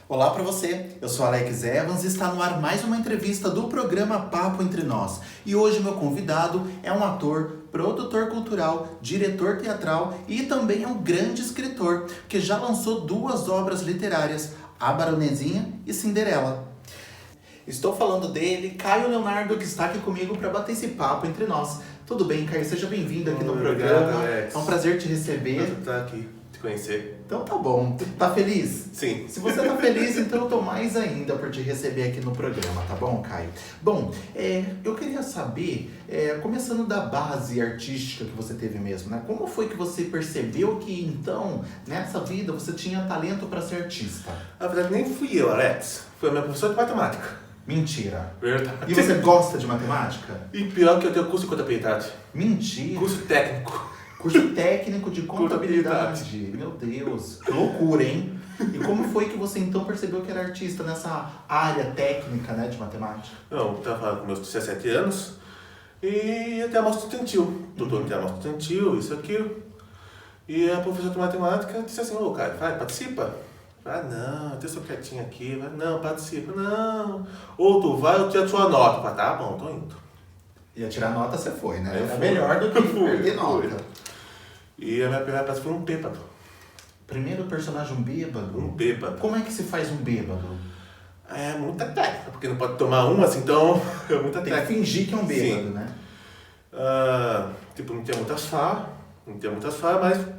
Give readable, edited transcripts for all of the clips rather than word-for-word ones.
Olá para você, eu sou Alex Evans e está no ar mais uma entrevista do programa Papo Entre Nós. E hoje meu convidado é um ator, produtor cultural, diretor teatral e também é um grande escritor, que já lançou 2 obras literárias, A Baronezinha e Cinderela. Estou falando dele, Caio Leonardo, que está aqui comigo para bater esse papo entre nós. Tudo bem, Caio? Seja bem-vindo aqui no programa. Alex. É um prazer te receber. Estar aqui, te conhecer. Então tá bom. Tá feliz? Sim. Se você tá feliz, então eu tô mais ainda por te receber aqui no programa, tá bom, Caio? Bom, eu queria saber, começando da base artística que você teve mesmo, né? Como foi que você percebeu que, então, nessa vida, você tinha talento para ser artista? Na verdade, nem fui eu, Alex. Foi a minha professora de matemática. Mentira. Verdade. E você gosta de matemática? E pior que eu tenho curso de contabilidade. Mentira. Curso técnico. Curso técnico de contabilidade. Meu Deus, que loucura, hein? E como foi que você então percebeu que era artista nessa área técnica, né, de matemática? Não, eu estava com meus 17 anos e até a mostra estudantil. Doutor até a mostra estudantil, isso, aquilo. E a professora de matemática disse assim, ô, cara, vai, participa. Ah, não, eu sou quietinho aqui. Vai, não, participa, não. Ou tu vai, eu tiro a sua nota. Falei, tá bom, tô indo. Ia tirar nota, você foi, né? Eu É fui. melhor do que perder Fui. nota. E a minha primeira peça foi um bêbado. Primeiro personagem, um bêbado. Um bêbado. Como é que se faz um bêbado? É muita técnica, porque não pode tomar uma assim, então é muita Tem que técnica. fingir que é um bêbado, Sim. né? Tipo, não tinha muitas falas, mas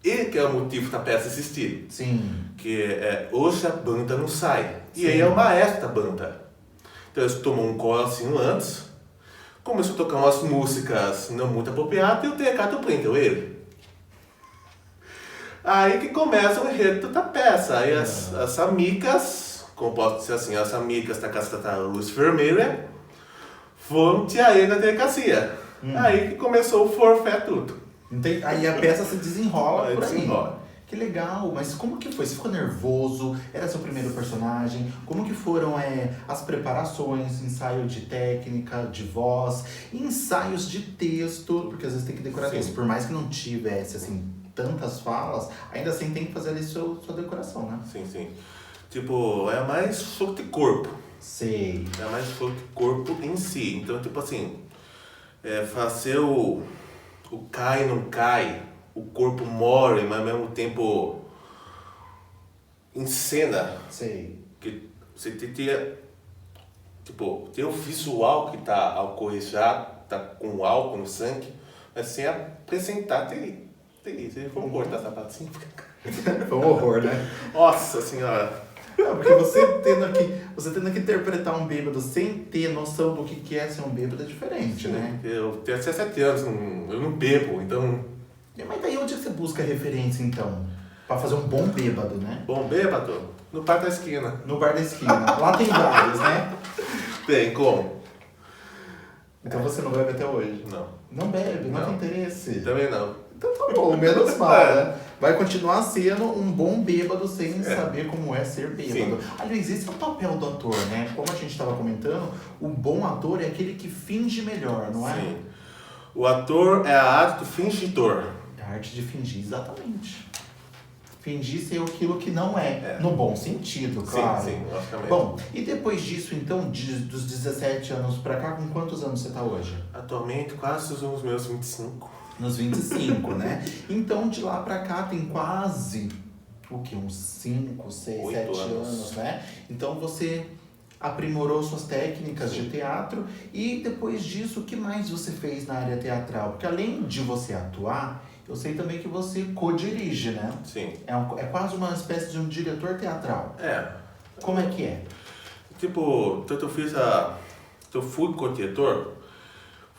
ele que é o motivo da peça existir. Sim. Que é hoje a banda não sai. E Sim. aí é o maestro da banda. Então eles tomou um corocinho antes, começou a tocar umas músicas não muito apropriadas e o teatro prendeu ele. Aí que começa o enredo da peça. Aí as amicas, como posso dizer assim, as amicas da Casa da Luz Vermelha foram tirar ele na delegacia. Aí que começou o forfé tudo. Aí a peça se desenrola Aí por aí. desenrola. Que legal, mas como que foi? Você ficou nervoso? Era seu primeiro personagem? Como que foram as preparações, ensaio de técnica, de voz, ensaios de texto, porque às vezes tem que decorar Sim. texto. Por mais que não tivesse, assim, tantas falas, ainda assim tem que fazer ali sua decoração, né? Sim, sim. Tipo, é mais fogo de corpo. Sei. É mais fogo de corpo em si. Então, tipo assim, fazer o cai não cai, o corpo morre, mas ao mesmo tempo em cena. Sei. Que você tem, tipo, tem o visual que tá alcoolizado, tá com álcool no sangue, mas sem apresentar, tem isso. Se for cortar sapatinho, Foi um horror, né? nossa senhora. Não, porque você tendo que interpretar um bêbado sem ter noção do que é ser um bêbado é diferente, né? Eu tenho 17 anos, eu não bebo, então... Mas daí onde você busca referência, então? Pra fazer um bom bêbado, né? Bom bêbado, no bar da esquina. No bar da esquina. Lá tem vários, né? Tem, como? Então você não bebe até hoje? Não. Não bebe, não Não. tem interesse. Também não. Então tá bom, menos mal, né? Vai continuar sendo um bom bêbado sem saber como é ser bêbado. Sim. Aliás, esse é o papel do ator, né? Como a gente estava comentando, o bom ator é aquele que finge melhor, não é? Sim. O ator é a arte do fingidor. É a arte de fingir, exatamente. Fingir ser aquilo que não é. No bom sentido, claro. Sim, logicamente. Bom, e depois disso, então, dos 17 anos pra cá, com quantos anos você tá hoje? Atualmente, quase os meus 25. Nos 25, né? Então, de lá pra cá, tem quase, uns 5, 6, 8 7 anos, né? Então, você aprimorou suas técnicas de teatro e depois disso, o que mais você fez na área teatral? Porque além de você atuar, eu sei também que você co-dirige, né? Sim. É quase uma espécie de um diretor teatral. Como é que é? Tipo, tanto eu fui co-diretor,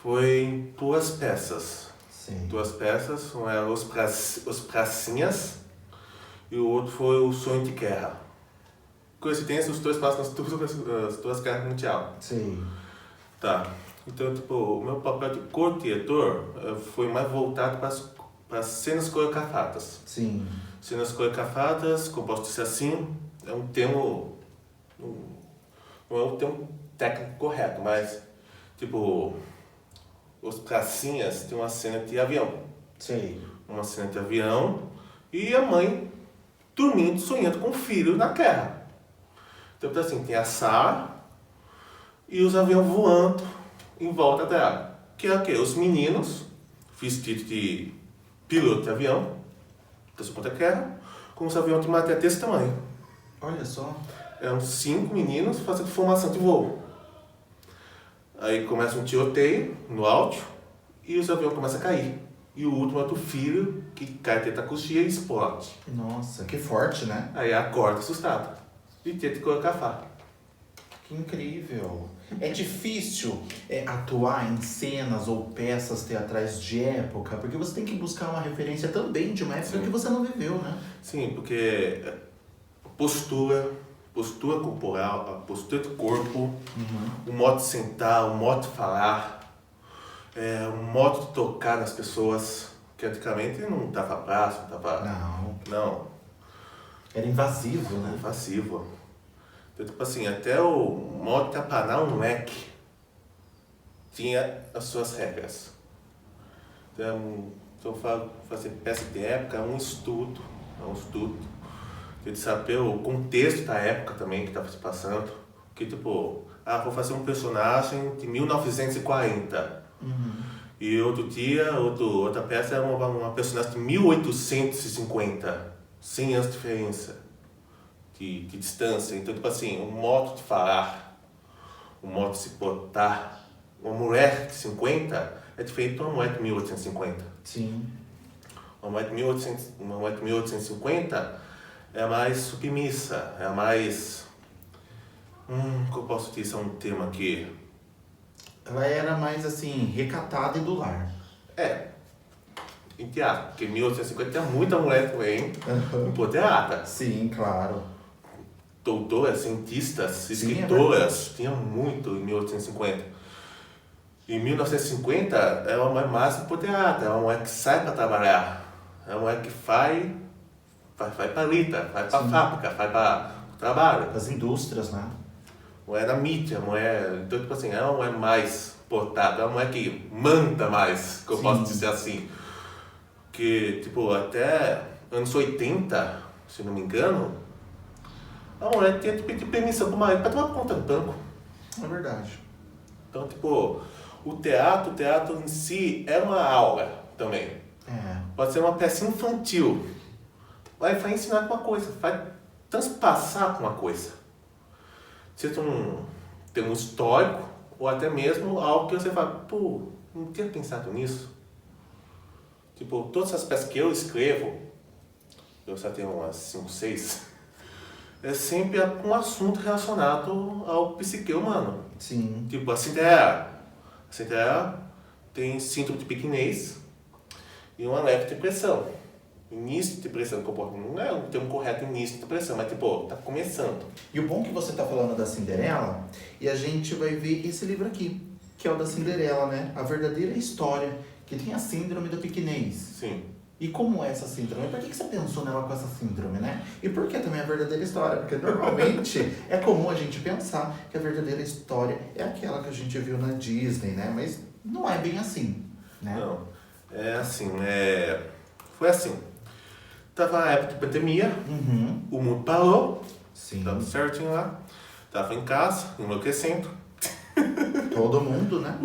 foi em 2 peças. Sim. 2 peças, um era Os Pracinhas e o outro foi O Sonho de Guerra. Coincidência, os 2 passam nas 2 guerras mundiais. Sim. Tá. Então, tipo, o meu papel de co-diretor foi mais voltado para as cenas coreografadas. Sim. Cenas coreografadas, como posso dizer assim, é um termo, não é um termo técnico correto, mas Tipo, os pracinhas tem uma cena de avião. Sei. Uma cena de avião e a mãe dormindo, sonhando com o filho na terra. Então, assim, tem a Sarah e os aviões voando em volta dela. Que é o quê? Os meninos vestidos de piloto de avião, dessa ponta terra, com os aviões de matéria desse tamanho. Olha só. Eram 5 meninos fazendo formação de voo. Aí começa um tiroteio no alto e os aviões começam a cair. E o último é do filho, que cai dentro da coxinha e explode. Nossa, que forte, né? Aí acorda assustado e tenta colocar a faca. Que incrível. É difícil atuar em cenas ou peças teatrais de época, porque você tem que buscar uma referência também de uma época que você não viveu, né? Sim, porque postura corporal, a postura do corpo, o modo de sentar, o modo de falar, o modo de tocar nas pessoas, que antigamente não dava braço, não dava... Não. Era invasivo, né? Invasivo. Então, tipo assim, até o modo de aparar um leque tinha as suas regras. Então eu falo, fazer peça de época é um estudo. De saber o contexto da época também que estava se passando. Que tipo, vou fazer um personagem de 1940. E outro dia, outra peça é uma personagem de 1850. 100 anos de diferença. De distância. Então, tipo assim, o modo de falar, o modo de se portar. Uma mulher de 50 é diferente de uma mulher de 1850. Sim. Uma mulher de 1850 é mais submissa, é mais... que eu posso dizer um termo aqui? Ela era mais, assim, recatada e do lar. Em teatro, porque em 1850 tinha muita mulher também empoderada. Sim, claro. Doutoras, cientistas, escritoras, tinha muito em 1850. Em 1950, é uma mulher mais empoderada, é uma mulher que sai para trabalhar, é uma mulher que vai para a lida, vai para a fábrica, vai para o trabalho. As indústrias, né? Mulher da mídia, mulher... Então, tipo assim, é uma mulher mais portada, é uma mulher que manda mais, que eu posso dizer assim. Que, tipo, até anos 80, se não me engano, a mulher tinha que pedir permissão pro marido para tomar conta do banco. É verdade. Então, tipo, o teatro em si é uma aula também. Pode ser uma peça infantil. Vai ensinar alguma coisa, vai transpassar alguma coisa. Você tem um histórico, ou até mesmo algo que você fala, não tinha pensado nisso. Tipo, todas as peças que eu escrevo, eu só tenho umas 5, 6, é sempre um assunto relacionado ao psique humano. Sim. Tipo, a Cinderela. A Cinderela tem síndrome de pequenez e uma leve depressão. Início de depressão, não é um termo correto, início de depressão, mas tipo, tá começando. E o bom que você tá falando da Cinderela, e a gente vai ver esse livro aqui, que é o da Cinderela, né? A verdadeira história, que tem a síndrome da pequenez. Sim. E como é essa síndrome? Por que você pensou nela com essa síndrome, né? E por que também a verdadeira história? Porque normalmente é comum a gente pensar que a verdadeira história é aquela que a gente viu na Disney, né? Mas não é bem assim, né? Não, é assim, foi assim. Tava na época de pandemia, o mundo parou, tava certinho lá, tava em casa, enlouquecendo. Todo mundo, né?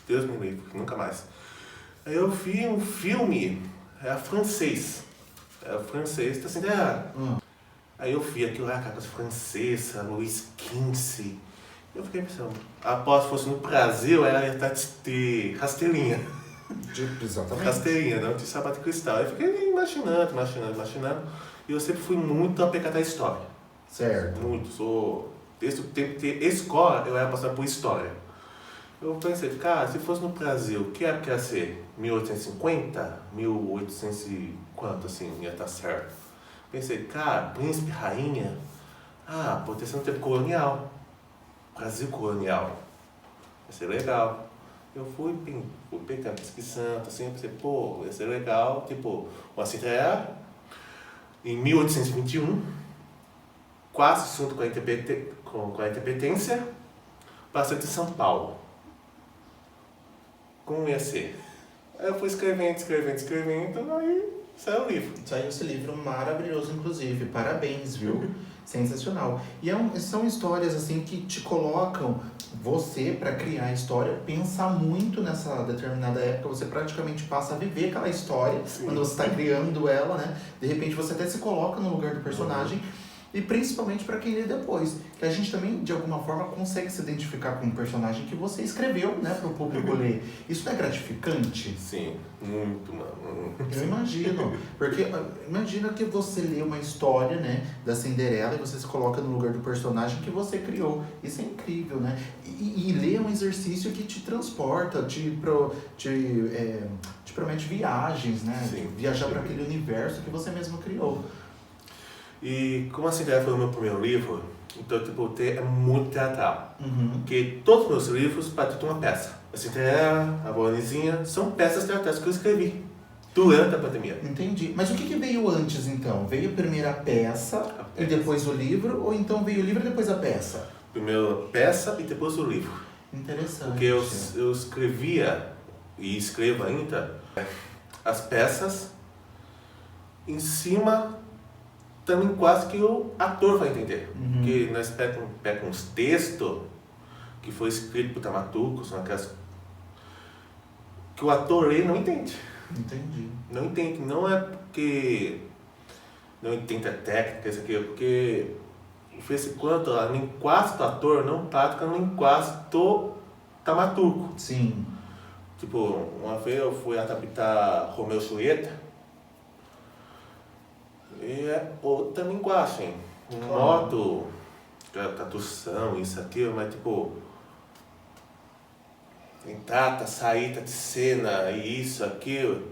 Deus me livre, nunca mais. Aí eu vi um filme, francês da Cinderela. Aí eu vi aquilo lá, caras francesa, Louis XV. Eu fiquei pensando, após fosse no Brasil, ela ia estar de rasteirinha. Exatamente. Rasteirinha, não de sapato de cristal. Eu fiquei imaginando. E eu sempre fui muito apegado à história. Certo. Muito, desde o tempo de escola, eu era passado por história. Eu pensei, cara, se fosse no Brasil, que época ia ser? 1850? 1800 e quanto, assim, ia estar certo? Pensei, cara, príncipe, rainha, pode ser no tempo colonial. Brasil colonial. Ia ser legal. Eu fui pegando, pesquisando, assim, pensei, ia ser legal. Tipo, uma Cinderela, em 1821, quase junto com a independência, bastante de São Paulo. como ia ser. Aí eu fui escrevendo, aí saiu o livro. Saiu esse livro maravilhoso, inclusive. Parabéns, viu? Sensacional. E são histórias, assim, que te colocam você, para criar a história, pensar muito nessa determinada época. Você praticamente passa a viver aquela história. Sim. Quando você está criando ela, né? De repente você até se coloca no lugar do personagem. E principalmente para quem lê depois. Que a gente também, de alguma forma, consegue se identificar com um personagem que você escreveu, né? Para o público ler. Isso não é gratificante? Sim, muito, mano. Eu imagino. Porque imagina que você lê uma história, né? Da Cinderela e você se coloca no lugar do personagem que você criou. Isso é incrível, né? E ler é um exercício que te transporta, te promete viagens, né? Sim, viajar para aquele universo que você mesmo criou. E como a Cinderela foi o meu primeiro livro, então tipo, é muito teatral. Uhum. Porque todos os meus livros partem de uma peça. A Cinderela, a Boanezinha, são peças teatrais que eu escrevi durante a pandemia. Entendi. Mas o que veio antes, então? Veio primeiro a peça e depois o livro? Ou então veio o livro e depois a peça? Primeiro a peça e depois o livro. Interessante. Porque eu escrevia, e escrevo ainda, as peças em cima também quase que o ator vai entender. Uhum. Porque nós pegamos uns textos que foi escrito por dramaturgos, são aquelas que o ator lê e não entende. Entendi. Não entende, não é porque não entende a técnica, isso aqui, porque de vez em quando a linguagem do ator não prática a linguagem do dramaturgo. Sim. Tipo, uma vez eu fui adaptar Romeu e Julieta, e é outra linguagem, um modo de tradução, isso aqui, mas tipo, entrada, saída de cena, e isso, aquilo,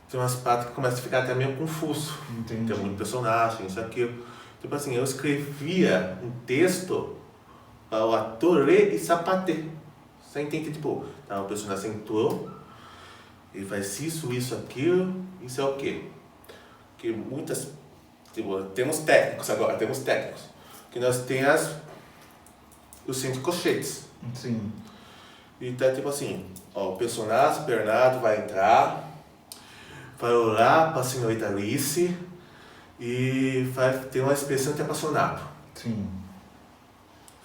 tem umas partes que começam a ficar até meio confuso. Entendi. Tem muito personagem, isso, aquilo. Tipo assim, eu escrevia um texto para o ator ler e sapatear. Você entende, tipo, tá, o personagem entrou, ele faz isso, aquilo, isso é o quê? Que muitas, tipo, temos técnicos agora, que nós temos os 5 colchetes. Sim. E tá tipo assim, ó, o personagem Bernardo vai entrar, vai olhar para a senhorita Alice e vai ter uma expressão de apaixonado. Sim.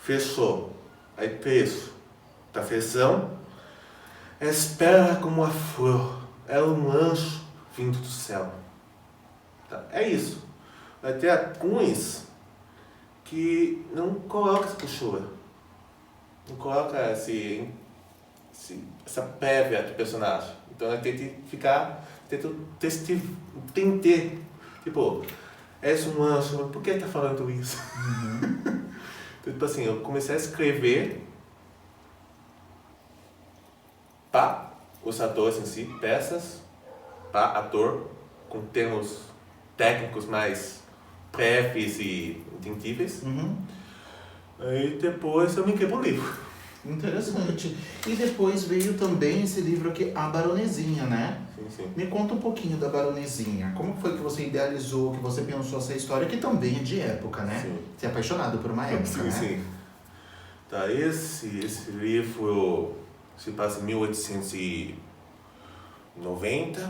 Fechou. Aí preço da feição, espera como a flor, é um anjo vindo do céu. Tá? É isso. Vai ter alguns que não coloca essa costura, não coloca essa prévia do personagem. Então eu tento entender, tipo, és um anjo, mas por que tá falando isso? Uhum. Então, tipo assim, eu comecei a escrever para os atores em si, peças para ator, com termos técnicos mais breves e entendíveis. Uhum. Aí depois eu me quebro o livro. Interessante. E depois veio também esse livro aqui, A Baronezinha, né? Sim. Me conta um pouquinho da Baronezinha. Como foi que você idealizou, que você pensou essa história, que também é de época, né? Sim. Você é apaixonado por uma época, né? Sim. Tá, esse livro se passa em 1890,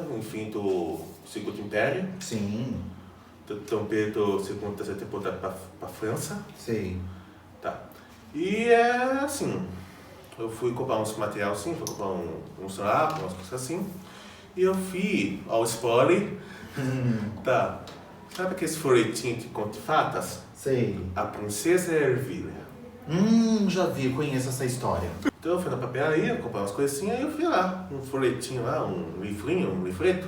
no fim do Segundo Império. Sim. Dom Pedro II está sendo deportado para a França. Sei. Tá. E é assim, eu fui comprar uns materiais assim, fui comprar uns lápis, umas coisas assim. E eu fui ao spoiler, tá. Sabe aqueles folhetinhos de conto de fadas? Sei. A Princesa Ervilha. Já vi, conheço essa história. Então eu fui na papelaria, comprar umas coisinhas, aí eu vi lá, um folhetinho lá, um livrinho, um livreto.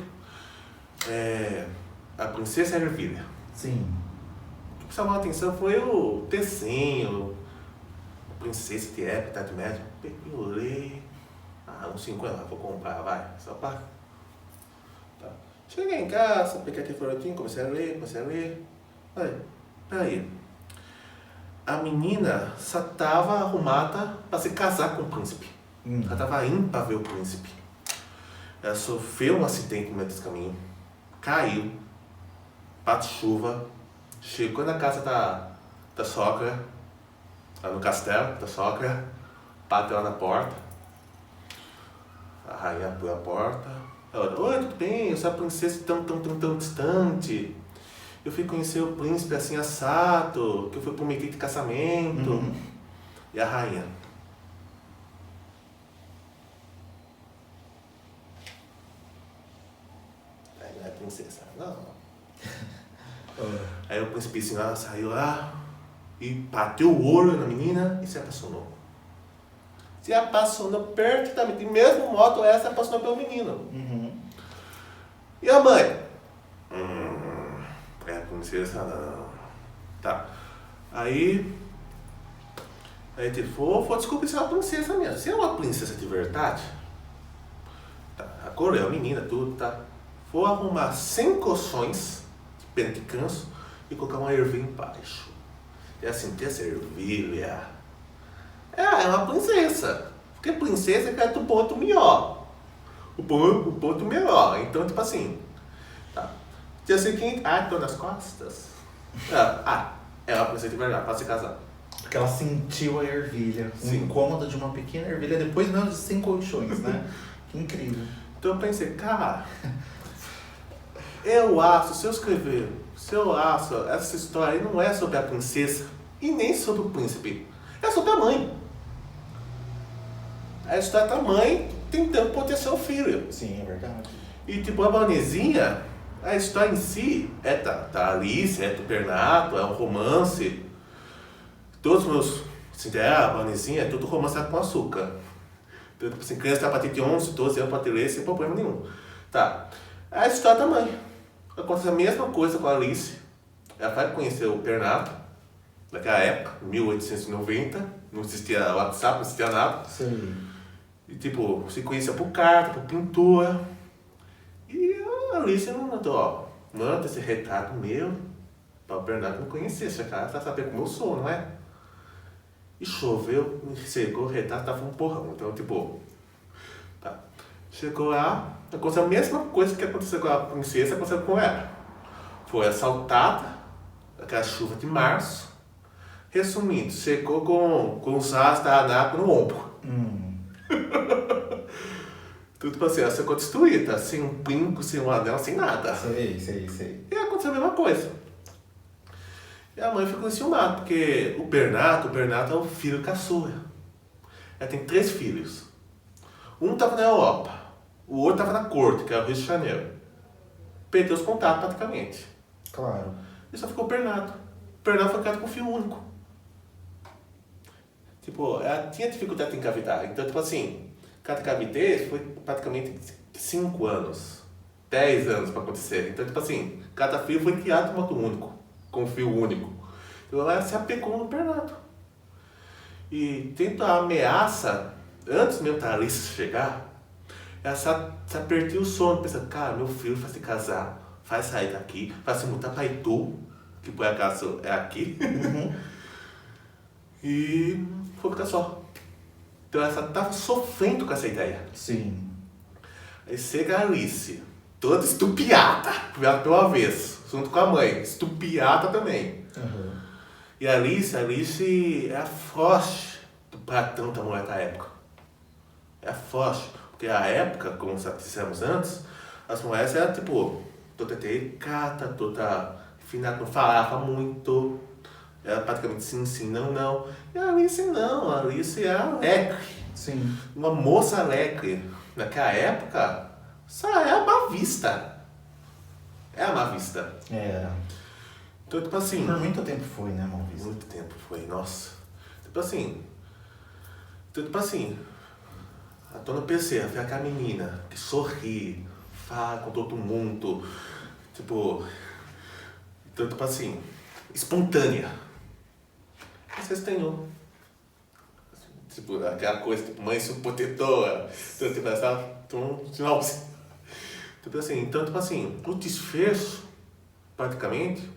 A Princesa Ervilha. Sim. O que chamou a atenção foi o desenho, princesa de época, Idade Média. Eu olhei, uns 50, vou comprar, vai, só para. Tá. Cheguei em casa, peguei aquele folhetinho, comecei a ler. Olha, peraí. A menina só estava arrumada para se casar com o príncipe. Ela estava indo para ver o príncipe. Ela sofreu um acidente no meio desse caminho, caiu, bate chuva, chegou na casa da sogra, lá no castelo da sogra, bateu lá na porta. A rainha abriu a porta. Ela, oi, tudo bem? Eu sou a princesa tão distante. Eu fui conhecer o príncipe assim assado, que eu fui prometido de casamento. E a rainha. Aí não é princesa, não. Aí o príncipe assim, lá, saiu lá e bateu o olho na menina e se apaixonou. Se apaixonou perfeitamente. De mesmo modo, ela se apaixonou pelo menino. E a mãe? É a princesa não. Tá. Aí ele falou, desculpa se é uma princesa mesmo. Se é uma princesa de verdade, tá, a cor é a menina, tudo, tá? Vou arrumar 100 colchões de pena de canso e colocar uma ervilha embaixo. E assim, tem essa ervilha. É uma princesa. Porque princesa é do ponto melhor. O ponto melhor. Então, tipo assim, tá. Dia seguinte, dor nas costas. É uma princesa de verdade, pra se casar. Porque ela sentiu a ervilha, o incômodo de uma pequena ervilha, depois mesmo de 100 colchões, né? Que incrível. Então eu pensei, cara, eu acho, se eu acho, essa história aí não é sobre a princesa e nem sobre o príncipe, é sobre a mãe. A história da mãe tentando proteger o filho. Sim, é verdade. E tipo, a baronesinha, a história em si é da Alice, é do Bernardo, é um romance. Todos os meus, assim, a baronesinha é tudo romance com açúcar. Então, tipo assim, criança a partir de 11, 12 anos pode ler sem problema nenhum. Tá. A história da mãe. Acontece a mesma coisa com a Alice. Ela vai conhecer o Bernardo, naquela época, 1890. Não existia WhatsApp, não existia nada. Sim. E tipo, se conhecia por carta, por pintura. E a Alice não mandou, ó, manda esse retrato meu para o Bernardo me conhecer. Esse cara tá sabendo como eu sou, não é? E choveu, secou, o retrato tava um porrão. Então, tipo, tá. Chegou lá, aconteceu a mesma coisa que aconteceu com a princesa, aconteceu com ela. Foi assaltada, aquela chuva de março. Resumindo, secou com os rastros da ANAP no ombro. Tudo tipo assim, ela ficou destruída, sem um brinco, sem um anel, sem nada. Sei. E aconteceu a mesma coisa. E a mãe ficou enciumada, porque o Bernardo é o filho caçula. Ela tem 3 filhos. Um estava na Europa, o outro estava na corte, que era o Rio de Janeiro. Perdeu os contatos praticamente. Claro. E só ficou o Bernardo. O Bernardo foi criado com um filho único. Tipo, ela tinha dificuldade em engravidar. Então, tipo assim, cada gravidez foi praticamente 5 anos, 10 anos para acontecer. Então, tipo assim, cada filho foi criado de modo único, com um filho único. Então, ela se apegou no Bernardo. E tenta a ameaça, antes mesmo da Alice chegar, ela se apertou o sono, pensando, cara, meu filho vai se casar, vai sair daqui, vai se mudar para Itu, que por acaso é aqui. E foi ficar só. Então ela estava sofrendo com essa ideia. Sim. Aí chega a Alice, toda estupiada, pelo avesso, junto com a mãe, estupiada também. E a Alice é a forte do pratão da mulher da época. É a forte, porque a época, como dissemos antes, as mulheres eram tipo, toda delicada, toda refinada, não falava muito. Era praticamente sim, não. E a Alice não, a Alice é alegre. Sim. Uma moça alegre. Naquela época, só é a má vista. É a má vista. Era. Então, tipo assim... Por muito tempo foi, né, Malvista? Muito tempo foi, nossa. Tipo assim... A dona PC, foi aquela menina que sorri, fala com todo mundo. Tipo... Então, tipo assim... Espontânea. Vocês têm um. Tipo, aquela coisa, tipo, mãe superprotetora. Então, tipo, essa... Tipo assim, o desfecho, praticamente,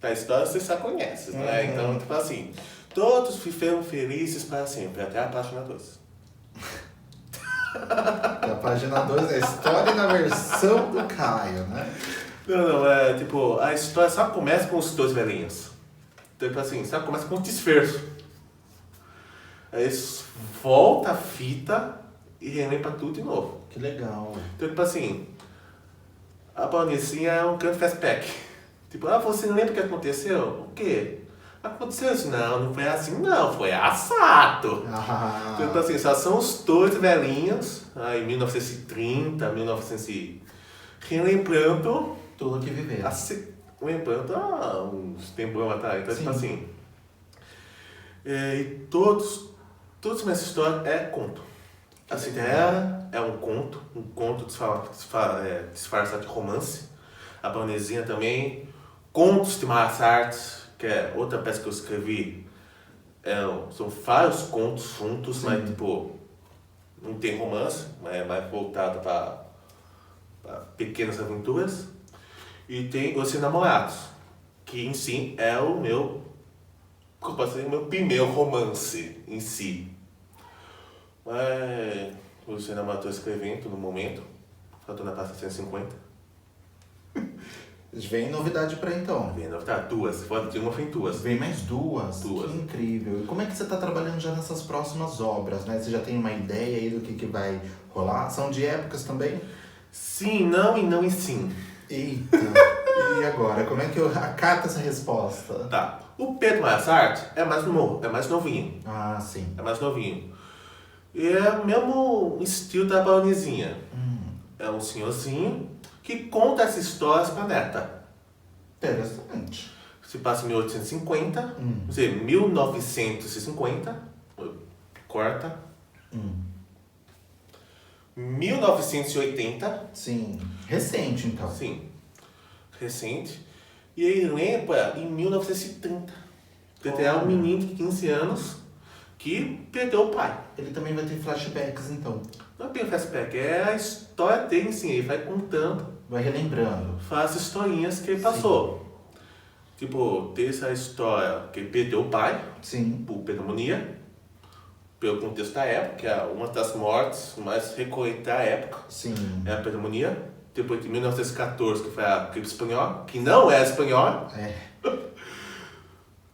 da história você já conhece, né? Então, tipo assim, todos viveram felizes para sempre, até a página 2. A página 2 é a história na versão do Caio, né? Não, é tipo, a história só começa com os 2 velhinhos. Então, tipo assim, só começa com o desfecho. Aí volta a fita e relembra tudo de novo. Que legal. Então, tipo assim, a baronesa é um grande flashback. Tipo, você lembra o que aconteceu? O quê? Aconteceu isso? Não foi assim, não, foi assado. Então, tipo assim, só são os dois velhinhos, em 1930, 1900, relembrando Tudo que viver. Lembrando uns tempos atrás. Então, tipo assim, e todas as minhas histórias é conto. A Cinderela é um conto disfarçado de romance. A Baronesinha também. Contos de Malas Artes, que é outra peça que eu escrevi. São vários contos juntos, mas tipo, não tem romance, mas é mais voltado para pequenas aventuras. E tem Os Namorados, que em si é o meu primeiro romance em si. Mas o cinema estou escrevendo no momento. Estou na pasta 150. Vem novidade pra então. Vem novidade, duas. Fora de uma, vem duas. Vem mais duas? Duas. Que incrível. E como é que você está trabalhando já nessas próximas obras, né? Você já tem uma ideia aí do que vai rolar? São de épocas também? Sim, não e não e sim. Eita. E agora? Como é que eu acato essa resposta? Tá. O Pedro Massart é mais novinho. Ah, sim. É mais novinho. E é o mesmo estilo da Baronesinha. É um senhorzinho que conta essas histórias pra neta. Interessante. Se passa em 1850, quer dizer, 1950, corta. 1980. Sim. Recente, então. Sim. Recente. E ele lembra em 1930. É um menino de 15 anos que perdeu o pai. Ele também vai ter flashbacks, então. Não é bem o flashback, é a história dele, sim. Ele vai contando, Vai relembrando. faz historinhas que ele passou. Tipo, tem essa história que ele perdeu o pai, Sim. por pneumonia, pelo contexto da época, que é uma das mortes mais recorrentes da época, Sim. é a pneumonia. Depois de 1914, que foi a gripe espanhola, que não é espanhola,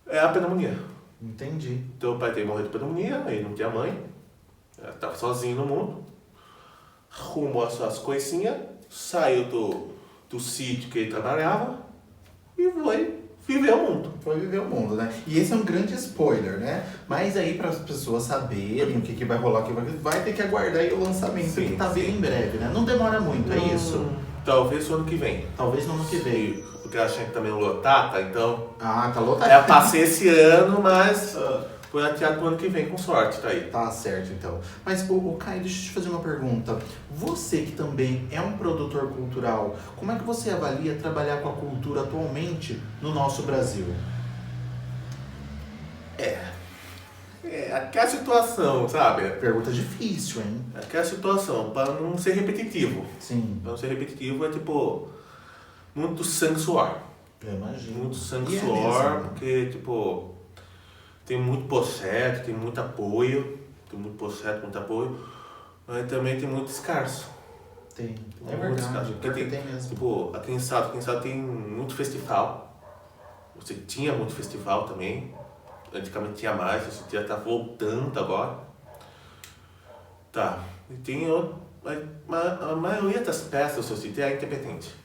é a pneumonia. Entendi. Então o pai dele morreu de pneumonia, ele não tinha mãe, estava sozinho no mundo, arrumou as suas coisinhas, saiu do sítio que ele trabalhava e foi viver o mundo. Foi viver o mundo, né? E esse é um grande spoiler, né? Mas aí para as pessoas saberem o que vai rolar, vai ter que aguardar aí o lançamento, que tá vindo em breve, né? Não demora muito, é isso? Talvez no ano que vem. Talvez no ano que vem. Porque eu achei que também lotar, tá? Então, Ah, tá lotado. eu passei esse ano, mas foi adiado pro ano que vem, com sorte, tá aí. Tá certo, então. Mas, Caio, deixa eu te fazer uma pergunta. Você que também é um produtor cultural, como é que você avalia trabalhar com a cultura atualmente no nosso Brasil? Aquela situação, sabe? Pergunta difícil, hein? Aquela situação, para não ser repetitivo. Sim. Para não ser repetitivo, é tipo, muito sangue e suor. Eu imagino. Muito sangue E e é suor, mesmo? porque, tipo, tem muito projeto, tem muito apoio, mas também tem muito escasso. Tem. É Muito verdade. escasso, Pior que tem mesmo. Tipo, aqui em Salto tem muito festival. Você tinha muito festival também. Antigamente tinha mais, esse dia tá voltando agora. Tá. E tem outro. Mas a maioria das peças que eu citei é independente.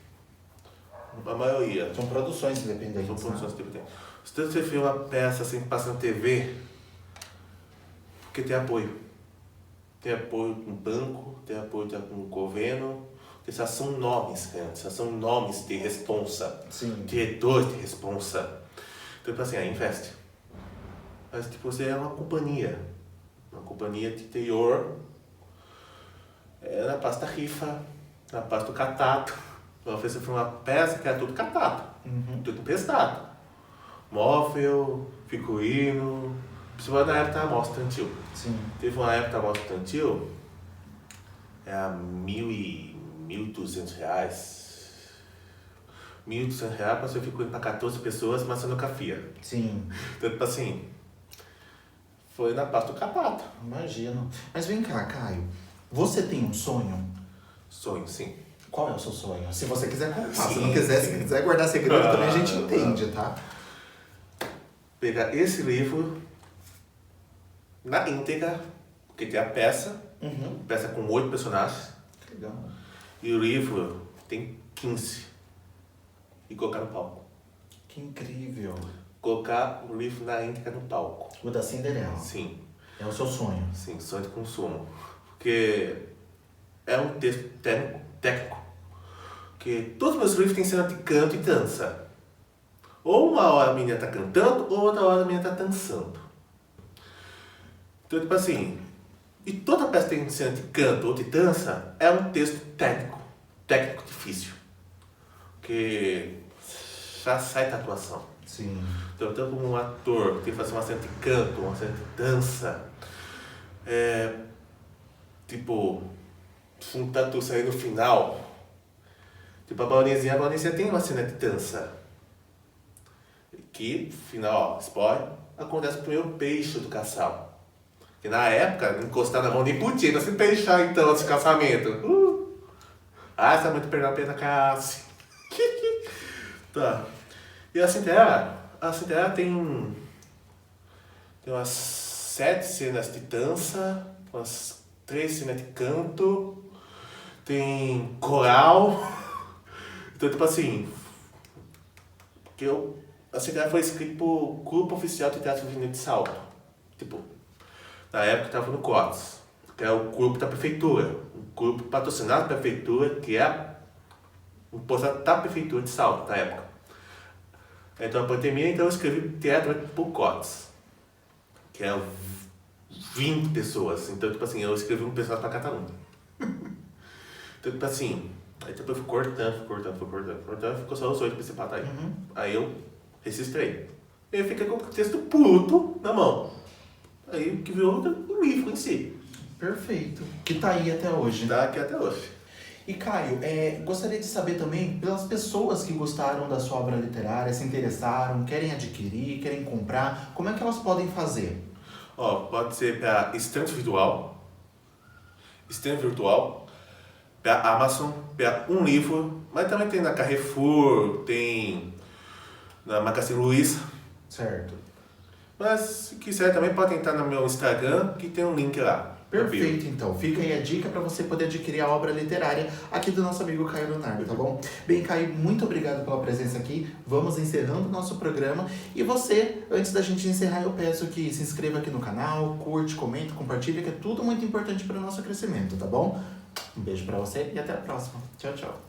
A maioria. São produções independentes. São produções independentes. Se você vê uma peça assim que passa na TV, porque tem apoio. Tem apoio com o banco, tem apoio com o governo. Essas são nomes, né? Essas são nomes de responsa. Sim. Diretores de responsa. Então, tipo assim, investe. Mas tipo, você é uma companhia de interior, na pasta rifa, na pasta do catato. Uma vez você foi uma peça que era tudo catato, tudo emprestado. Móvel, figurino, principalmente na época da mostra infantil. Sim. Teve uma época da mostra infantil, era R$1.200. R$1.200 para você figurino para 14 pessoas, mas você nunca fia. Sim. Então, tipo assim, foi na pasta do catato. Imagino. Mas vem cá, Caio. Você tem um sonho? Sonho, sim. Qual é o seu sonho? Se você quiser contar. Se Sim, não quiser, se quiser guardar segredo, também a gente entende, tá? Pegar esse livro na íntegra, porque tem a peça, Peça com 8 personagens. Legal. E o livro tem 15. E colocar no palco. Que incrível. Colocar o livro na íntegra no palco. O da Cinderela. Sim. É o seu sonho. Sim, sonho de consumo. Porque é um texto técnico. Porque todos os meus livros têm cena de canto e dança. Ou uma hora a menina tá cantando, ou outra hora a menina tá dançando. Então, tipo assim, e toda peça que tem cena de canto ou de dança é um texto técnico difícil. Porque já sai da atuação. Sim. Então, tanto como um ator que tem que fazer uma cena de canto, uma cena de dança, tipo, juntar tudo aí no final. Tipo, a Baronezinha tem uma cena de dança. Que, final, ó, spoiler, acontece com o primeiro peixe do casal. Que na época, encostar na mão nem podia, não se peixar então esse casamento. Ah, você é muito perdendo a pena, Cassi. Tá. E a Cinderela tem umas 7 cenas de dança, umas 3 cenas de canto, tem coral. Então, tipo assim, a Cinderela foi escrita por Grupo Oficial de Teatro Juvenil de Salto. Tipo, na época estava no COTS, que é o grupo da prefeitura, um grupo patrocinado pela prefeitura, que é um postado da prefeitura de Salto, na época. Então, a pandemia, então eu escrevi teatro por COTS, que é 20 pessoas. Então, tipo assim, eu escrevi um personagem para cada um. Então, tipo assim, aí depois eu fui cortando, ficou só os 8 principais aí. Aí eu registrei. E eu fiquei com o texto pronto na mão. Aí que virou o livro em si. Perfeito. Que tá aí até hoje. Tá aqui até hoje. E Caio, gostaria de saber também, pelas pessoas que gostaram da sua obra literária, se interessaram, querem adquirir, querem comprar, como é que elas podem fazer? Ó, pode ser para estante virtual, para Amazon, para um livro, mas também tem na Carrefour, tem na Magazine Luiza. Certo. Mas se quiser também pode entrar no meu Instagram, que tem um link lá. Perfeito, então. Fica aí a dica para você poder adquirir a obra literária aqui do nosso amigo Caio Leonardo, tá bom? Bem, Caio, muito obrigado pela presença aqui. Vamos encerrando o nosso programa. E você, antes da gente encerrar, eu peço que se inscreva aqui no canal, curte, comente, compartilha, que é tudo muito importante para o nosso crescimento, tá bom? Um beijo para você e até a próxima. Tchau, tchau.